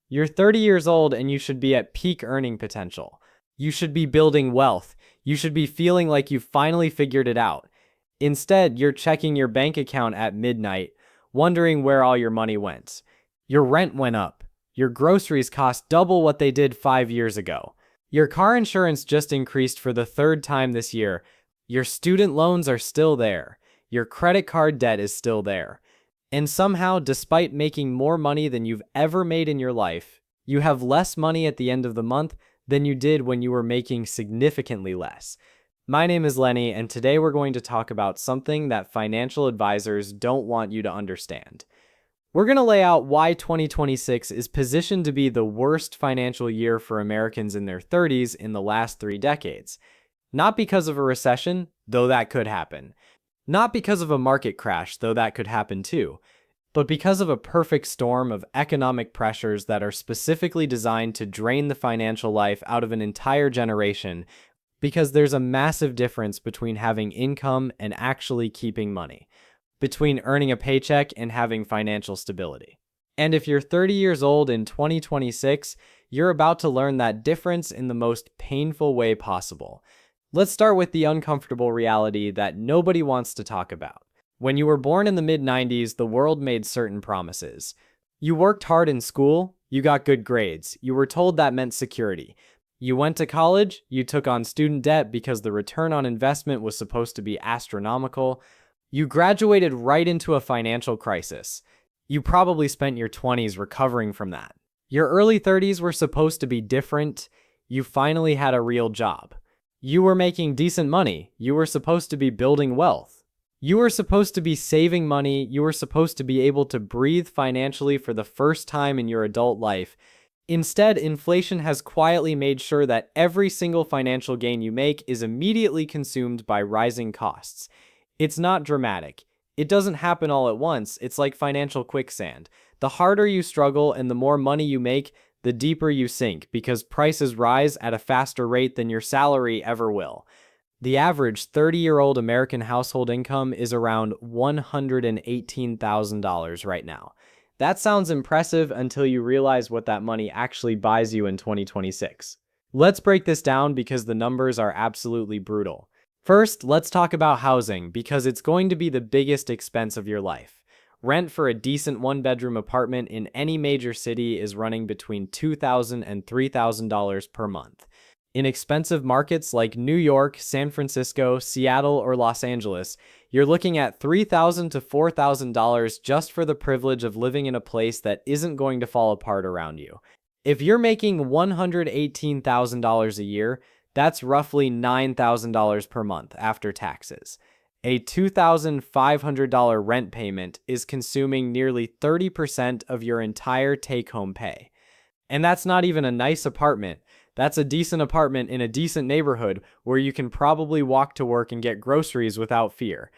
You're 30 years old and you should be at peak earning potential. You should be building wealth. You should be feeling like you've finally figured it out. Instead, you're checking your bank account at midnight, wondering where all your money went. Your rent went up. Your groceries cost double what they did 5 years ago. Your car insurance just increased for the third time this year. Your student loans are still there. Your credit card debt is still there. And somehow, despite making more money than you've ever made in your life, you have less money at the end of the month than you did when you were making significantly less. My name is Lenny, and today we're going to talk about something that financial advisors don't want you to understand. We're going to lay out why 2026 is positioned to be the worst financial year for Americans in their 30s in the last 3 decades. Not because of a recession, though that could happen. Not because of a market crash, though that could happen too, but because of a perfect storm of economic pressures that are specifically designed to drain the financial life out of an entire generation, because there's a massive difference between having income and actually keeping money, between earning a paycheck and having financial stability. And if you're 30 years old in 2026, you're about to learn that difference in the most painful way possible. Let's start with the uncomfortable reality that nobody wants to talk about. When you were born in the mid-90s, the world made certain promises. You worked hard in school, you got good grades, you were told that meant security. You went to college, you took on student debt because the return on investment was supposed to be astronomical. You graduated right into a financial crisis. You probably spent your 20s recovering from that. Your early 30s were supposed to be different. You finally had a real job. You were making decent money. You were supposed to be building wealth. You were supposed to be saving money. You were supposed to be able to breathe financially for the first time in your adult life. Instead, inflation has quietly made sure that every single financial gain you make is immediately consumed by rising costs. It's not dramatic. It doesn't happen all at once. It's like financial quicksand. The harder you struggle and the more money you make, the deeper you sink because prices rise at a faster rate than your salary ever will. The average 30-year-old American household income is around $118,000 right now. That sounds impressive until you realize what that money actually buys you in 2026. Let's break this down because the numbers are absolutely brutal. First, let's talk about housing because it's going to be the biggest expense of your life. Rent for a decent one-bedroom apartment in any major city is running between $2,000 and $3,000 per month. In expensive markets like New York, San Francisco, Seattle, or Los Angeles, you're looking at $3,000 to $4,000 just for the privilege of living in a place that isn't going to fall apart around you. If you're making $118,000 a year, that's roughly $9,000 per month after taxes. A $2,500 rent payment is consuming nearly 30% of your entire take-home pay. And that's not even a nice apartment. That's a decent apartment in a decent neighborhood where you can probably walk to work and get groceries without fear.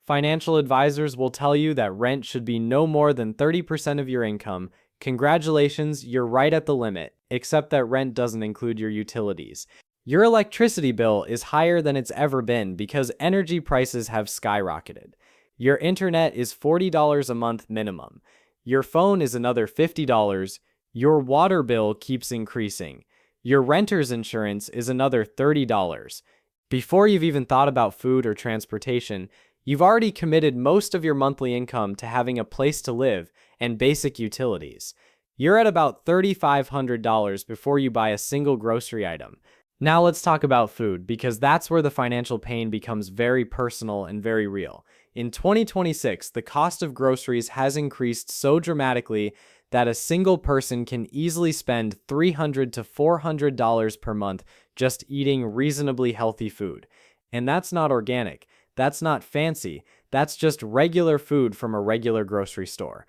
Financial advisors will tell you that rent should be no more than 30% of your income. Congratulations, you're right at the limit, except that rent doesn't include your utilities. Your electricity bill is higher than it's ever been because energy prices have skyrocketed. Your internet is $40 a month minimum. Your phone is another $50. Your water bill keeps increasing. Your renter's insurance is another $30. Before you've even thought about food or transportation, you've already committed most of your monthly income to having a place to live and basic utilities. You're at about $3,500 before you buy a single grocery item. Now let's talk about food, because that's where the financial pain becomes very personal and very real. In 2026, the cost of groceries has increased so dramatically that a single person can easily spend $300 to $400 per month just eating reasonably healthy food. And that's not organic. That's not fancy. That's just regular food from a regular grocery store.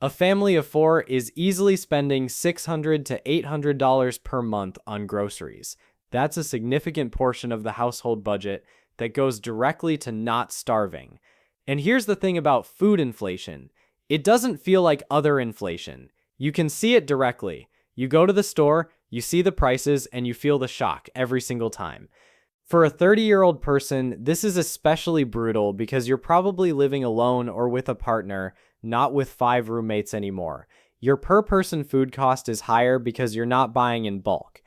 A family of 4 is easily spending $600 to $800 per month on groceries. That's a significant portion of the household budget that goes directly to not starving. And here's the thing about food inflation. It doesn't feel like other inflation. You can see it directly. You go to the store, you see the prices, and you feel the shock every single time. For a 30-year-old person, this is especially brutal because you're probably living alone or with a partner, not with 5 roommates anymore. Your per person food cost is higher because you're not buying in bulk.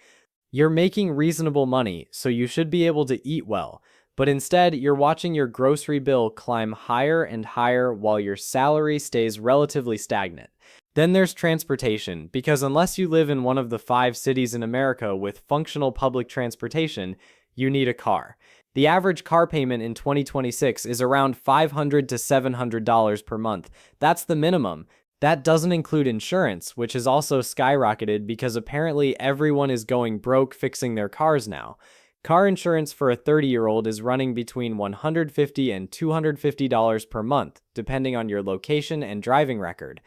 You're making reasonable money, so you should be able to eat well, but instead, you're watching your grocery bill climb higher and higher while your salary stays relatively stagnant. Then there's transportation, because unless you live in one of the 5 cities in America with functional public transportation, you need a car. The average car payment in 2026 is around $500 to $700 per month. That's the minimum. That doesn't include insurance, which has also skyrocketed because apparently everyone is going broke fixing their cars now. Car insurance for a 30-year-old is running between $150 and $250 per month, depending on your location and driving record.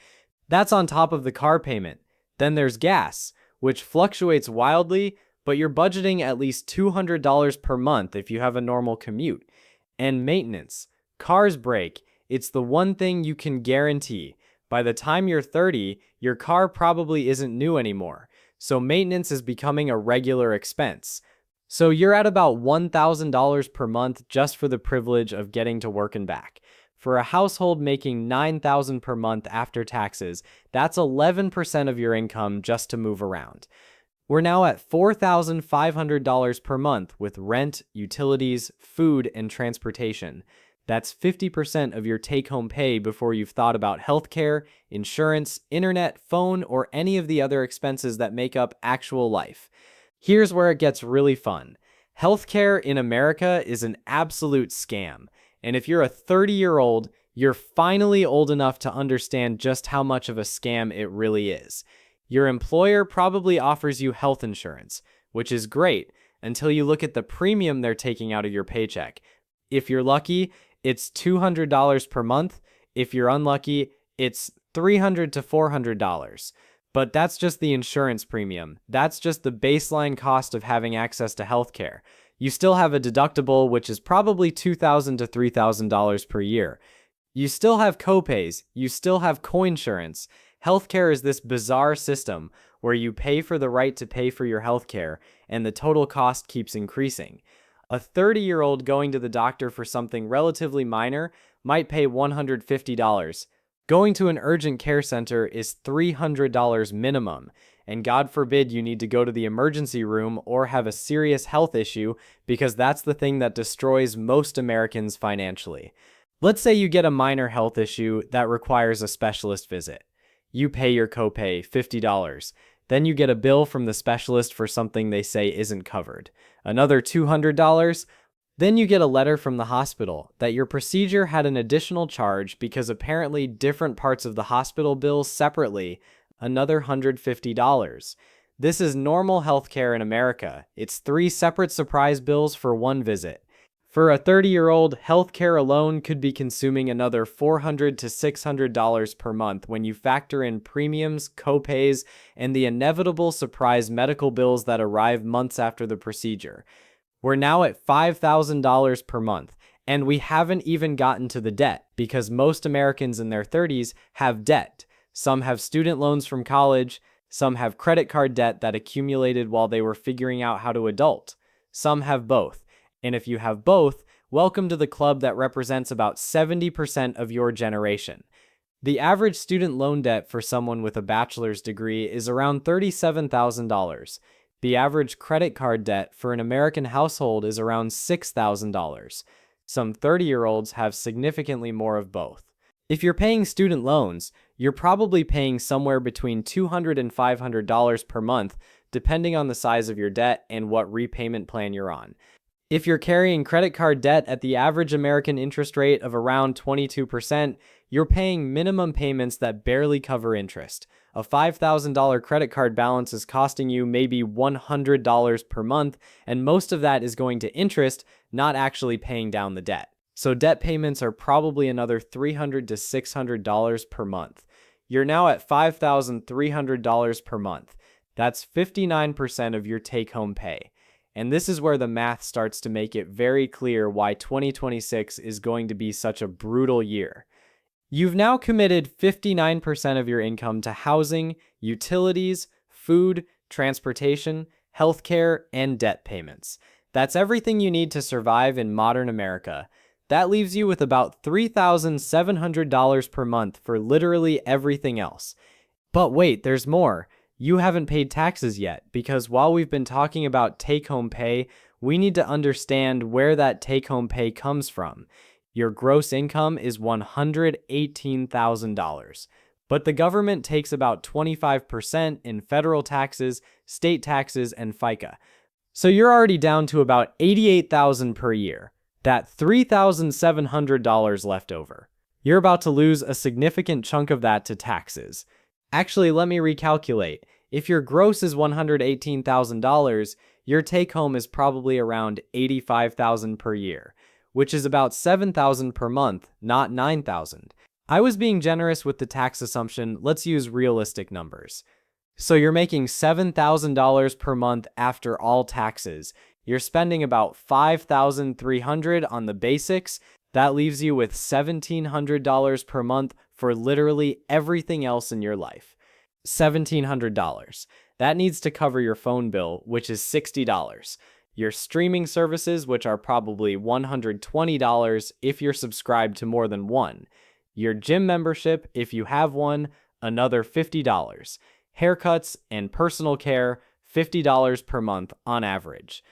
That's on top of the car payment. Then there's gas, which fluctuates wildly, but you're budgeting at least $200 per month if you have a normal commute. And maintenance. Cars break. It's the one thing you can guarantee. By the time you're 30, your car probably isn't new anymore, so maintenance is becoming a regular expense. So you're at about $1,000 per month just for the privilege of getting to work and back. For a household making $9,000 per month after taxes, that's 11% of your income just to move around. We're now at $4,500 per month with rent, utilities, food, and transportation. That's 50% of your take-home pay before you've thought about healthcare, insurance, internet, phone, or any of the other expenses that make up actual life. Here's where it gets really fun. Healthcare in America is an absolute scam. And if you're a 30-year-old, you're finally old enough to understand just how much of a scam it really is. Your employer probably offers you health insurance, which is great until you look at the premium they're taking out of your paycheck. If you're lucky, it's $200 per month. If you're unlucky, it's $300 to $400. But that's just the insurance premium. That's just the baseline cost of having access to healthcare. You still have a deductible, which is probably $2,000 to $3,000 per year. You still have copays. You still have coinsurance. Healthcare is this bizarre system where you pay for the right to pay for your healthcare, and the total cost keeps increasing. A 30-year-old going to the doctor for something relatively minor might pay $150. Going to an urgent care center is $300 minimum, and God forbid you need to go to the emergency room or have a serious health issue, because that's the thing that destroys most Americans financially. Let's say you get a minor health issue that requires a specialist visit. You pay your copay, $50. Then you get a bill from the specialist for something they say isn't covered. Another $200. Then you get a letter from the hospital that your procedure had an additional charge because apparently different parts of the hospital bill separately, another $150. This is normal healthcare in America. It's 3 separate surprise bills for one visit. For a 30-year-old, healthcare alone could be consuming another $400 to $600 per month when you factor in premiums, copays, and the inevitable surprise medical bills that arrive months after the procedure. We're now at $5,000 per month, and we haven't even gotten to the debt because most Americans in their 30s have debt. Some have student loans from college, some have credit card debt that accumulated while they were figuring out how to adult. Some have both. And if you have both, welcome to the club that represents about 70% of your generation. The average student loan debt for someone with a bachelor's degree is around $37,000. The average credit card debt for an American household is around $6,000. Some 30-year-olds have significantly more of both. If you're paying student loans, you're probably paying somewhere between $200 and $500 per month, depending on the size of your debt and what repayment plan you're on. If you're carrying credit card debt at the average American interest rate of around 22%, you're paying minimum payments that barely cover interest. A $5,000 credit card balance is costing you maybe $100 per month, and most of that is going to interest, not actually paying down the debt. So debt payments are probably another $300 to $600 per month. You're now at $5,300 per month. That's 59% of your take-home pay. And this is where the math starts to make it very clear why 2026 is going to be such a brutal year. You've now committed 59% of your income to housing, utilities, food, transportation, healthcare, and debt payments. That's everything you need to survive in modern America. That leaves you with about $3,700 per month for literally everything else. But wait, there's more. You haven't paid taxes yet, because while we've been talking about take-home pay, we need to understand where that take-home pay comes from. Your gross income is $118,000, but the government takes about 25% in federal taxes, state taxes, and FICA. So you're already down to about $88,000 per year. That $3,700 left over. You're about to lose a significant chunk of that to taxes. Actually, let me recalculate. If your gross is $118,000, your take-home is probably around $85,000 per year, which is about $7,000 per month, not $9,000. I was being generous with the tax assumption. Let's use realistic numbers. So you're making $7,000 per month after all taxes. You're spending about $5,300 on the basics. That leaves you with $1,700 per month for literally everything else in your life. $1,700. That needs to cover your phone bill, which is $60. Your streaming services, which are probably $120 if you're subscribed to more than one. Your gym membership, if you have one, another $50. Haircuts and personal care, $50 per month on average.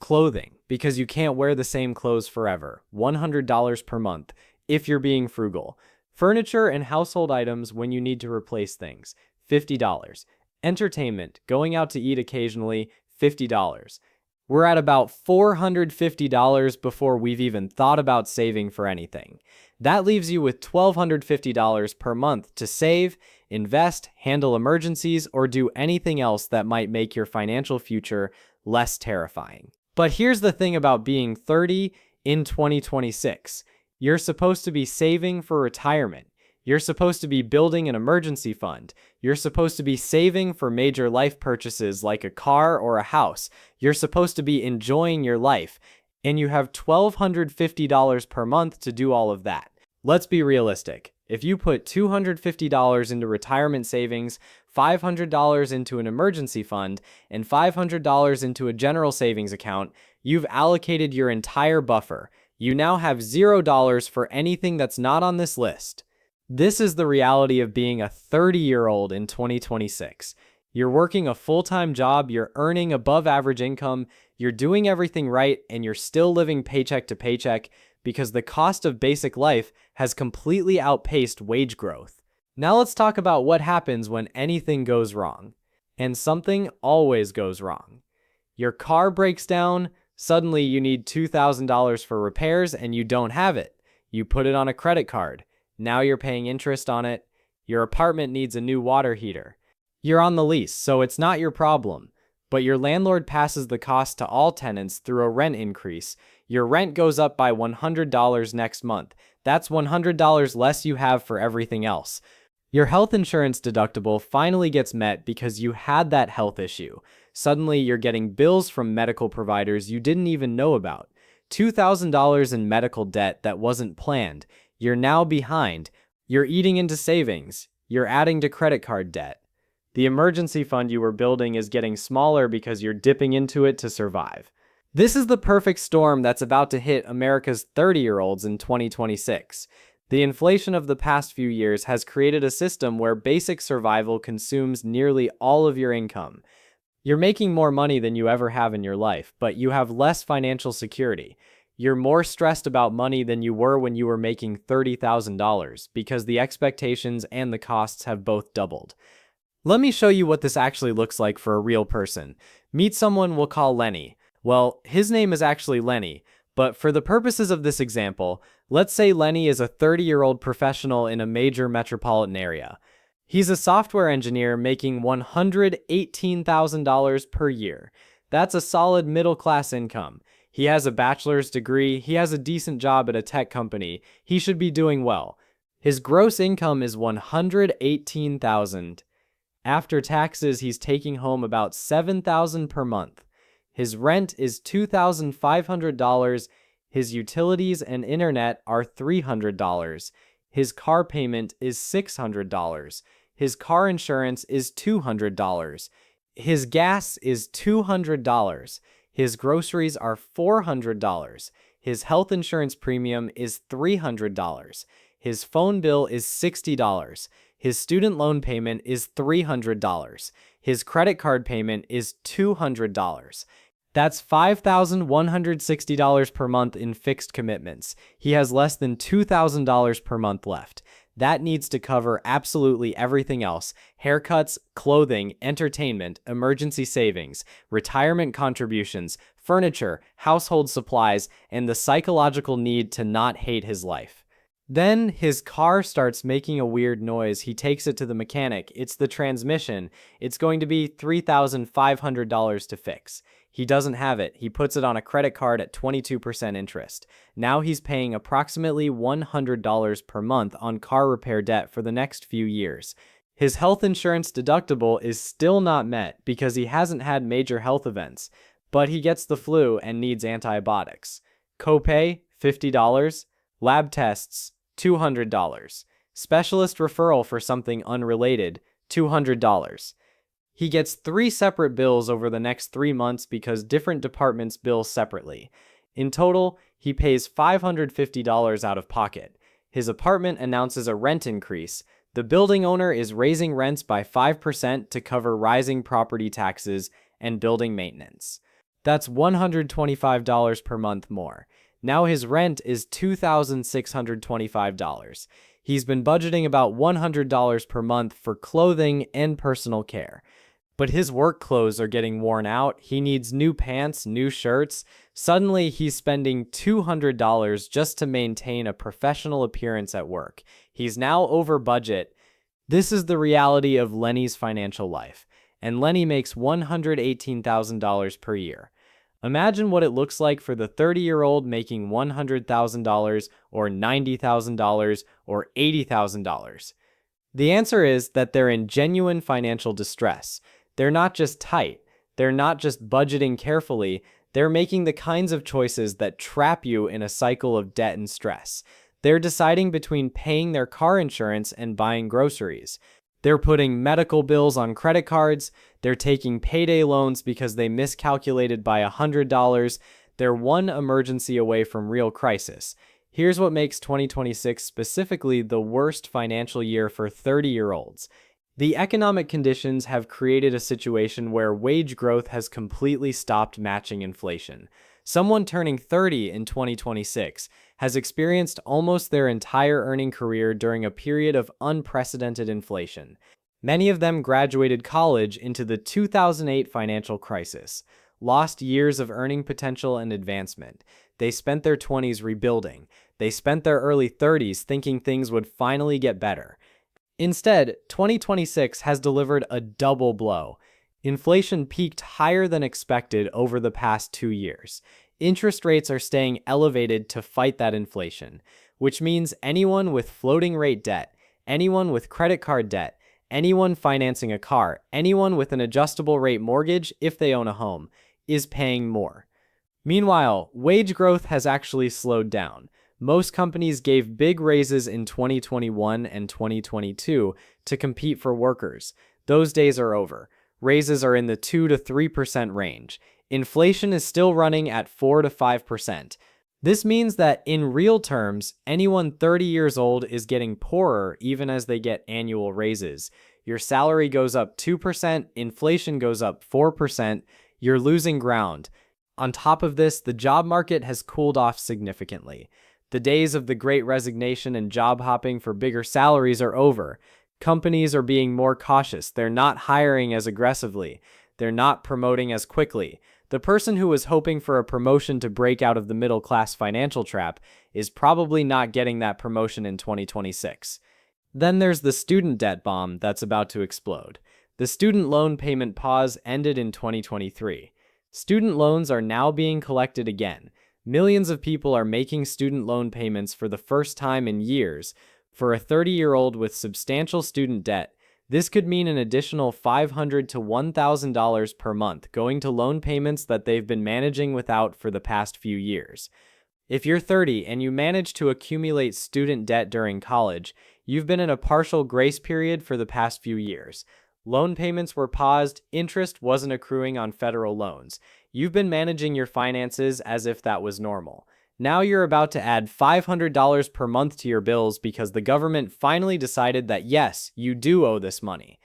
Clothing, because you can't wear the same clothes forever, $100 per month if you're being frugal. Furniture and household items when you need to replace things, $50. Entertainment, going out to eat occasionally, $50. We're at about $450 before we've even thought about saving for anything. That leaves you with $1,250 per month to save, invest, handle emergencies, or do anything else that might make your financial future less terrifying. But here's the thing about being 30 in 2026. You're supposed to be saving for retirement. You're supposed to be building an emergency fund. You're supposed to be saving for major life purchases like a car or a house. You're supposed to be enjoying your life. And you have $1,250 per month to do all of that. Let's be realistic. If you put $250 into retirement savings, $500 into an emergency fund, and $500 into a general savings account, you've allocated your entire buffer. You now have $0 for anything that's not on this list. This is the reality of being a 30-year-old in 2026. You're working a full-time job, you're earning above average income, you're doing everything right, and you're still living paycheck to paycheck because the cost of basic life has completely outpaced wage growth. Now let's talk about what happens when anything goes wrong. And something always goes wrong. Your car breaks down, suddenly you need $2,000 for repairs and you don't have it. You put it on a credit card. Now you're paying interest on it. Your apartment needs a new water heater. You're on the lease, so it's not your problem. But your landlord passes the cost to all tenants through a rent increase. Your rent goes up by $100 next month. That's $100 less you have for everything else. Your health insurance deductible finally gets met because you had that health issue. Suddenly, you're getting bills from medical providers you didn't even know about. $2,000 in medical debt that wasn't planned. You're now behind. You're eating into savings. You're adding to credit card debt. The emergency fund you were building is getting smaller because you're dipping into it to survive. This is the perfect storm that's about to hit America's 30-year-olds in 2026. The inflation of the past few years has created a system where basic survival consumes nearly all of your income. You're making more money than you ever have in your life, but you have less financial security. You're more stressed about money than you were when you were making $30,000 because the expectations and the costs have both doubled. Let me show you what this actually looks like for a real person. Meet someone we'll call Lenny. Well, his name is actually Lenny, but for the purposes of this example, let's say Lenny is a 30-year-old professional in a major metropolitan area. He's a software engineer making $118,000 per year. That's a solid middle-class income. He has a bachelor's degree, he has a decent job at a tech company, he should be doing well. His gross income is $118,000. After taxes, he's taking home about $7,000 per month. His rent is $2,500. His utilities and internet are $300. His car payment is $600. His car insurance is $200. His gas is $200. His groceries are $400. His health insurance premium is $300. His phone bill is $60. His student loan payment is $300. His credit card payment is $200. That's $5,160 per month in fixed commitments. He has less than $2,000 per month left. That needs to cover absolutely everything else: haircuts, clothing, entertainment, emergency savings, retirement contributions, furniture, household supplies, and the psychological need to not hate his life. Then his car starts making a weird noise. He takes it to the mechanic. It's the transmission. It's going to be $3,500 to fix. He doesn't have it. He puts it on a credit card at 22% interest. Now he's paying approximately $100 per month on car repair debt for the next few years. His health insurance deductible is still not met because he hasn't had major health events, but he gets the flu and needs antibiotics. Copay, $50. Lab tests, $200. Specialist referral for something unrelated, $200. He gets 3 separate bills over the next 3 months because different departments bill separately. In total, he pays $550 out of pocket. His apartment announces a rent increase. The building owner is raising rents by 5% to cover rising property taxes and building maintenance. That's $125 per month more. Now his rent is $2,625. He's been budgeting about $100 per month for clothing and personal care. But his work clothes are getting worn out. He needs new pants, new shirts. Suddenly, he's spending $200 just to maintain a professional appearance at work. He's now over budget. This is the reality of Lenny's financial life, and Lenny makes $118,000 per year. Imagine what it looks like for the 30-year-old making $100,000 or $90,000 or $80,000. The answer is that they're in genuine financial distress. They're not just tight. They're not just budgeting carefully. They're making the kinds of choices that trap you in a cycle of debt and stress. They're deciding between paying their car insurance and buying groceries. They're putting medical bills on credit cards. They're taking payday loans because they miscalculated by $100. They're one emergency away from real crisis. Here's what makes 2026 specifically the worst financial year for 30-year-olds. The economic conditions have created a situation where wage growth has completely stopped matching inflation. Someone turning 30 in 2026 has experienced almost their entire earning career during a period of unprecedented inflation. Many of them graduated college into the 2008 financial crisis, lost years of earning potential and advancement. They spent their 20s rebuilding. They spent their early 30s thinking things would finally get better. Instead, 2026 has delivered a double blow. Inflation peaked higher than expected over the past 2 years. Interest rates are staying elevated to fight that inflation, which means anyone with floating rate debt, anyone with credit card debt, anyone financing a car, anyone with an adjustable rate mortgage if they own a home, is paying more. Meanwhile, wage growth has actually slowed down. Most companies gave big raises in 2021 and 2022 to compete for workers. Those days are over. Raises are in the 2 to 3% range. Inflation is still running at 4 to 5%. This means that in real terms, anyone 30 years old is getting poorer even as they get annual raises. Your salary goes up 2%, inflation goes up 4%, you're losing ground. On top of this, the job market has cooled off significantly. The days of the Great Resignation and job hopping for bigger salaries are over. Companies are being more cautious. They're not hiring as aggressively. They're not promoting as quickly. The person who was hoping for a promotion to break out of the middle-class financial trap is probably not getting that promotion in 2026. Then there's the student debt bomb that's about to explode. The student loan payment pause ended in 2023. Student loans are now being collected again. Millions of people are making student loan payments for the first time in years. For a 30-year-old with substantial student debt, this could mean an additional $500 to $1,000 per month going to loan payments that they've been managing without for the past few years. If you're 30 and you managed to accumulate student debt during college, you've been in a partial grace period for the past few years. Loan payments were paused, interest wasn't accruing on federal loans. You've been managing your finances as if that was normal. Now you're about to add $500 per month to your bills because the government finally decided that yes, you do owe this money.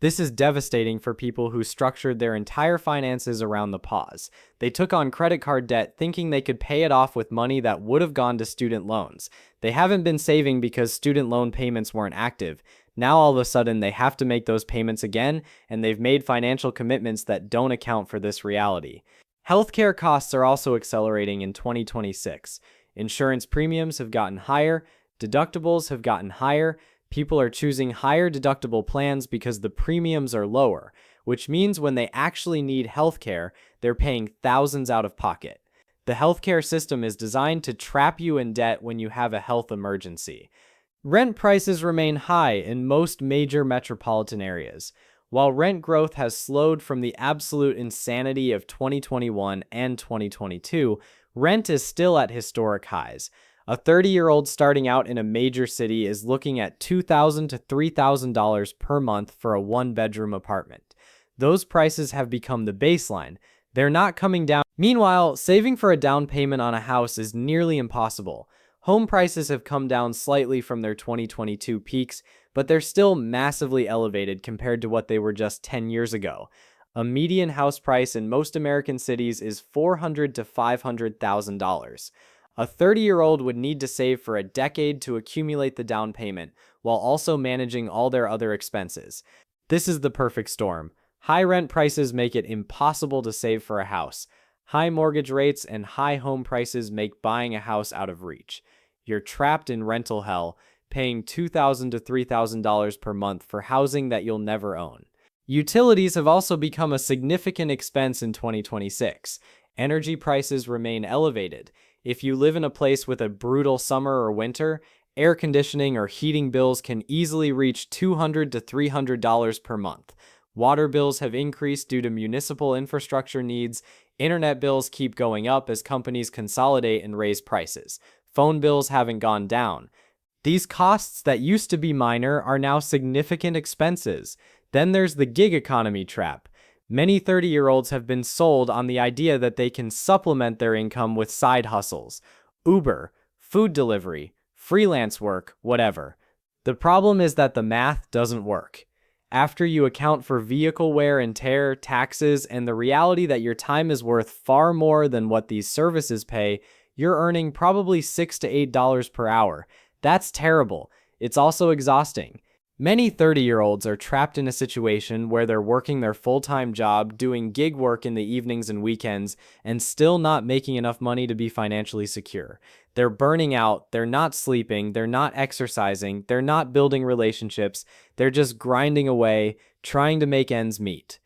This is devastating for people who structured their entire finances around the pause. They took on credit card debt thinking they could pay it off with money that would have gone to student loans. They haven't been saving because student loan payments weren't active. Now all of a sudden they have to make those payments again, and they've made financial commitments that don't account for this reality. Healthcare costs are also accelerating in 2026. Insurance premiums have gotten higher, deductibles have gotten higher. People are choosing higher deductible plans because the premiums are lower, which means when they actually need healthcare, they're paying thousands out of pocket. The healthcare system is designed to trap you in debt when you have a health emergency. Rent prices remain high in most major metropolitan areas. While rent growth has slowed from the absolute insanity of 2021 and 2022, rent is still at historic highs. A 30-year-old starting out in a major city is looking at $2,000 to $3,000 per month for a one-bedroom apartment. Those prices have become the baseline. They're not coming down. Meanwhile, saving for a down payment on a house is nearly impossible. Home prices have come down slightly from their 2022 peaks, but they're still massively elevated compared to what they were just 10 years ago. A median house price in most American cities is $400,000 to $500,000. A 30-year-old would need to save for a decade to accumulate the down payment, while also managing all their other expenses. This is the perfect storm. High rent prices make it impossible to save for a house. High mortgage rates and high home prices make buying a house out of reach. You're trapped in rental hell, paying $2,000 to $3,000 per month for housing that you'll never own. Utilities have also become a significant expense in 2026. Energy prices remain elevated. If you live in a place with a brutal summer or winter, air conditioning or heating bills can easily reach $200 to $300 per month. Water bills have increased due to municipal infrastructure needs. Internet bills keep going up as companies consolidate and raise prices. Phone bills haven't gone down. These costs that used to be minor are now significant expenses. Then there's the gig economy trap. Many 30-year-olds have been sold on the idea that they can supplement their income with side hustles. Uber, food delivery, freelance work, whatever. The problem is that the math doesn't work. After you account for vehicle wear and tear, taxes, and the reality that your time is worth far more than what these services pay, you're earning probably $6 to $8 per hour. That's terrible. It's also exhausting. Many 30-year-olds are trapped in a situation where they're working their full-time job, doing gig work in the evenings and weekends, and still not making enough money to be financially secure. They're burning out, they're not sleeping, they're not exercising, they're not building relationships, they're just grinding away, trying to make ends meet.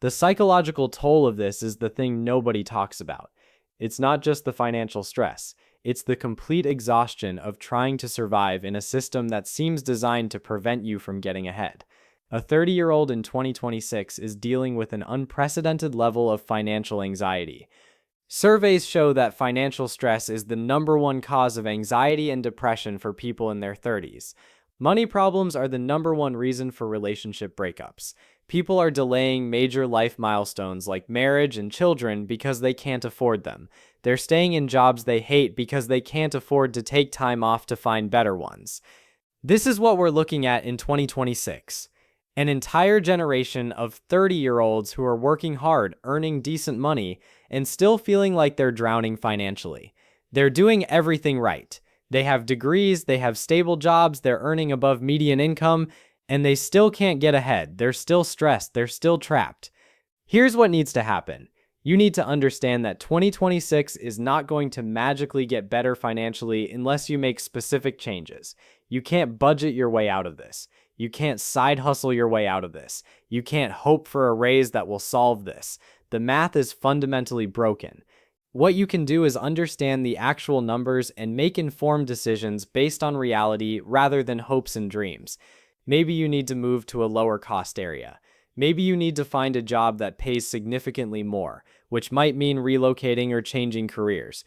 The psychological toll of this is the thing nobody talks about. It's not just the financial stress. It's the complete exhaustion of trying to survive in a system that seems designed to prevent you from getting ahead. A 30-year-old in 2026 is dealing with an unprecedented level of financial anxiety. Surveys show that financial stress is the #1 cause of anxiety and depression for people in their 30s. Money problems are the #1 reason for relationship breakups. People are delaying major life milestones like marriage and children because they can't afford them. They're staying in jobs they hate because they can't afford to take time off to find better ones. This is what we're looking at in 2026. An entire generation of 30-year-olds who are working hard, earning decent money, and still feeling like they're drowning financially. They're doing everything right. They have degrees, they have stable jobs, they're earning above median income, and they still can't get ahead. They're still stressed, they're still trapped. Here's what needs to happen. You need to understand that 2026 is not going to magically get better financially unless you make specific changes. You can't budget your way out of this. You can't side hustle your way out of this. You can't hope for a raise that will solve this. The math is fundamentally broken. What you can do is understand the actual numbers and make informed decisions based on reality rather than hopes and dreams. Maybe you need to move to a lower cost area. Maybe you need to find a job that pays significantly more, which might mean relocating or changing careers.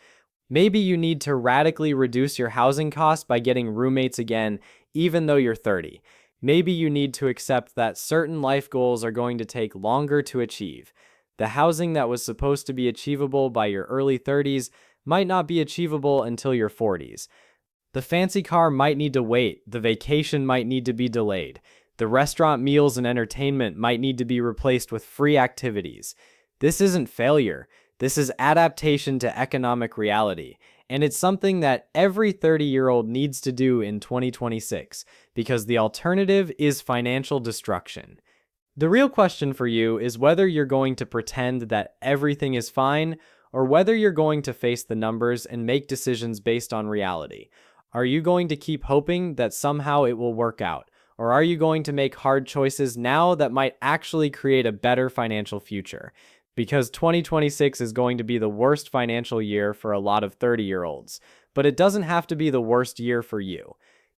Maybe you need to radically reduce your housing costs by getting roommates again, even though you're 30. Maybe you need to accept that certain life goals are going to take longer to achieve. The housing that was supposed to be achievable by your early 30s might not be achievable until your 40s. The fancy car might need to wait, the vacation might need to be delayed, the restaurant meals and entertainment might need to be replaced with free activities. This isn't failure, this is adaptation to economic reality, and it's something that every 30-year-old needs to do in 2026, because the alternative is financial destruction. The real question for you is whether you're going to pretend that everything is fine, or whether you're going to face the numbers and make decisions based on reality. Are you going to keep hoping that somehow it will work out? Or are you going to make hard choices now that might actually create a better financial future? Because 2026 is going to be the worst financial year for a lot of 30-year-olds. But it doesn't have to be the worst year for you.